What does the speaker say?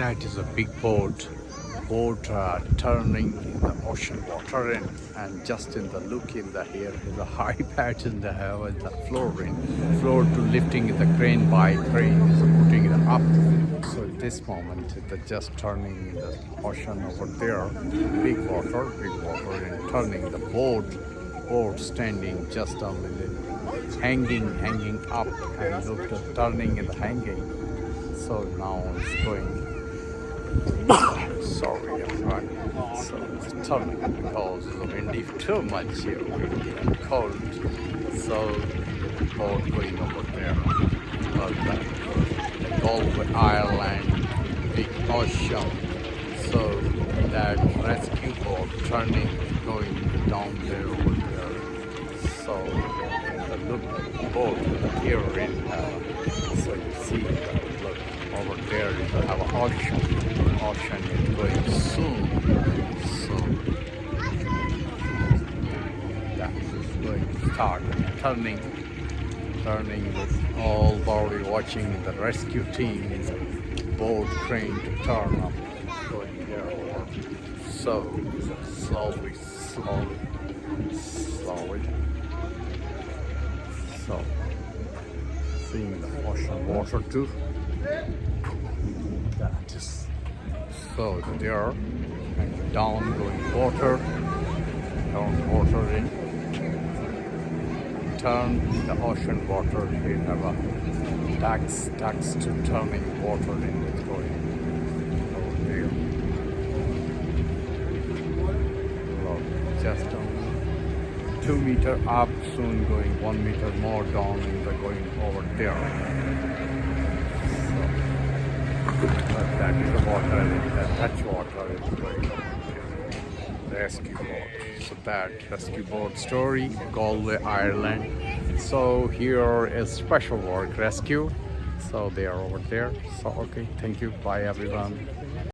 That is a big boat. Boat turning in the ocean water and just in the look in the here is a high patch in the the floor to lifting the crane by crane is putting it up. So at this moment it's just turning in the ocean over there. Big water and turning the boat standing just on the hanging up and look turning in the hanging. So now it's going. Sorry, I'm right. So it's turning because it's windy too much here, windy and cold. So boat going over there. The Galway, Ireland, big ocean. So that rescue boat turning, going down there over there. So the look boat here in so you see look over there is have an ocean is going soon. So that is going to start turning with all body watching the rescue team in the boat crane to turn up going there over. So slowly. So seeing the ocean water too. That is so there and down going water in turn the ocean water. We have a ducks to turning water in it's going over there. Look, just 2 meter up, soon going 1 meter more down and they're going over there. But that is the water and that touch water is going over there. Rescue boat. So that rescue boat story, Galway, Ireland. So here is special work rescue. So they are over there. So okay, thank you. Bye everyone.